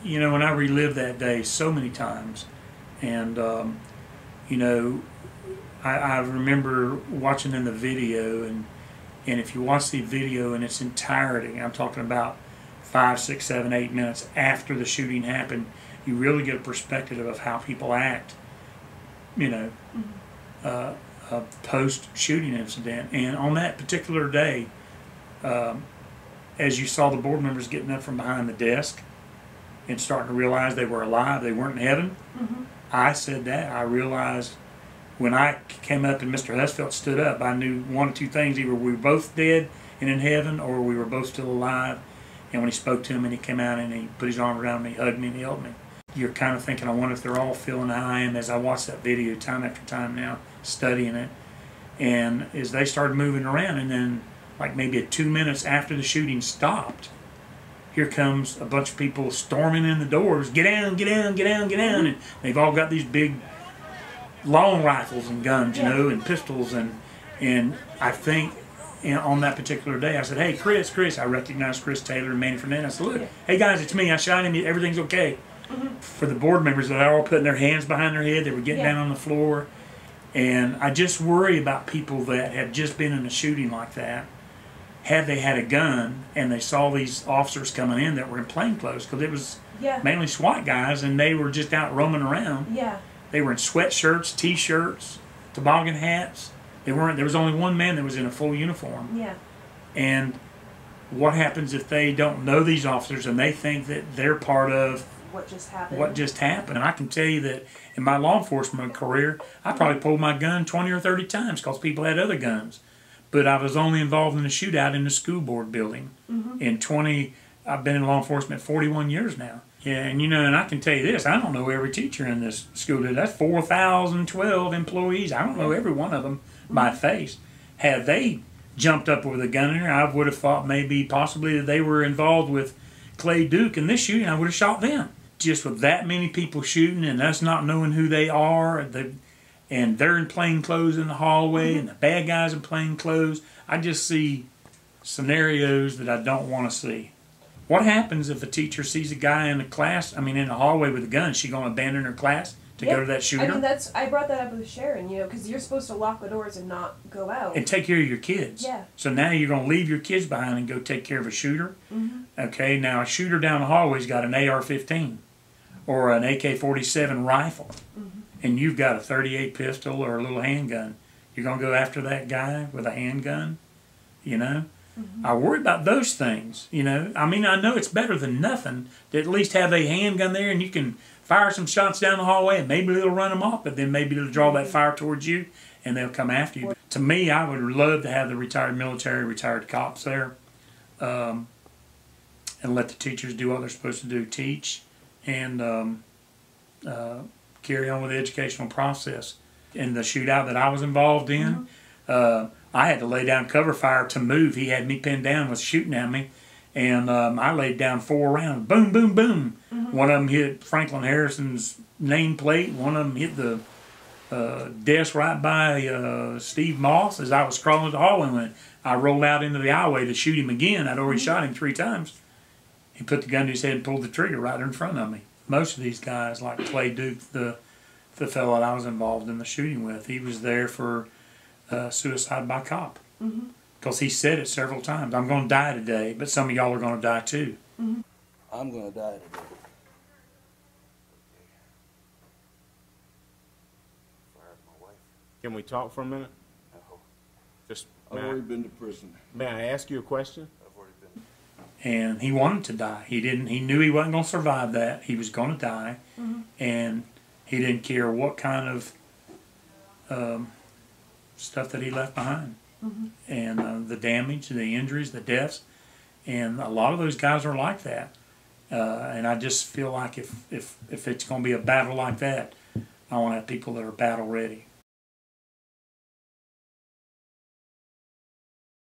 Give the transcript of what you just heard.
you know, when I relived that day so many times, and you know, I remember watching in the video, and if you watch the video in its entirety, I'm talking about 5, 6, 7, 8 minutes after the shooting happened, you really get a perspective of how people act, you know, post-shooting incident. And on that particular day, as you saw the board members getting up from behind the desk and starting to realize they were alive, they weren't in heaven, I said that. I realized when I came up and Mr. Husfeld stood up, I knew one of two things: either we were both dead and in heaven, or we were both still alive. And when he spoke to him and he came out and he put his arm around me, hugged me, and he held me, you're kind of thinking, I wonder if they're all feeling how I am as I watch that video time after time now, studying it. And as they started moving around, and then like maybe 2 minutes after the shooting stopped, here comes a bunch of people storming in the doors, get down, get down, get down, get down. And they've all got these big long rifles and guns, you know, and pistols. And I think on that particular day, I said, hey, Chris, I recognized Chris Taylor and Manny Fernandez. I said, look, hey guys, it's me, I shot him, everything's okay. For the board members, that are all putting their hands behind their head, they were getting down on the floor. And I just worry about people that have just been in a shooting like that. Had they had a gun and they saw these officers coming in that were in plainclothes, because it was mainly SWAT guys, and they were just out roaming around. They were in sweatshirts, T-shirts, toboggan hats. They weren't. There was only one man that was in a full uniform. And what happens if they don't know these officers and they think that they're part of what just happened? What just happened? And I can tell you that in my law enforcement career, I probably pulled my gun 20 or 30 times because people had other guns. But I was only involved in a shootout in the school board building. I've been in law enforcement 41 years now. Yeah, and you know, and I can tell you this, I don't know every teacher in this school. That's 4,012 employees. I don't know every one of them by face. Had they jumped up with a gun in there, I would have thought maybe possibly that they were involved with Clay Duke in this shooting. I would have shot them. Just with that many people shooting and us not knowing who they are, and they're in plain clothes in the hallway, and the bad guys in plain clothes, I just see scenarios that I don't want to see. What happens if a teacher sees a guy in the class, in the hallway with a gun? Is she going to abandon her class to go to that shooter? I mean, I brought that up with Sharon, you know, because you're supposed to lock the doors and not go out. And take care of your kids. So now you're going to leave your kids behind and go take care of a shooter? Okay, now a shooter down the hallway's got an AR-15 or an AK-47 rifle, and you've got a .38 pistol or a little handgun. You're going to go after that guy with a handgun, you know? I worry about those things, you know. I mean, I know it's better than nothing to at least have a handgun there and you can fire some shots down the hallway and maybe it'll run them off, but then maybe it'll draw that fire towards you and they'll come after you. To me, I would love to have the retired military, retired cops there, and let the teachers do what they're supposed to do, teach and carry on with the educational process. In the shootout that I was involved in, I had to lay down cover fire to move. He had me pinned down, was shooting at me, and I laid down 4 rounds. Boom, boom, boom. One of them hit Franklin Harrison's nameplate. One of them hit the desk right by Steve Moss as I was crawling the hallway. When I rolled out into the aisleway to shoot him again, I'd already shot him 3 times. He put the gun to his head and pulled the trigger right in front of me. Most of these guys, like Clay Duke, the fellow that I was involved in the shooting with, he was there for suicide by cop. Because he said it several times. I'm going to die today, but some of y'all are going to die too. I'm going to die today. Can we talk for a minute? No. Just, I've already been to prison. May I ask you a question? I've already been. And he wanted to die. He knew he wasn't going to survive that. He was going to die. And he didn't care what kind of stuff that he left behind. And the damage, the injuries, the deaths. And a lot of those guys are like that. And I just feel like if it's going to be a battle like that, I want to have people that are battle ready.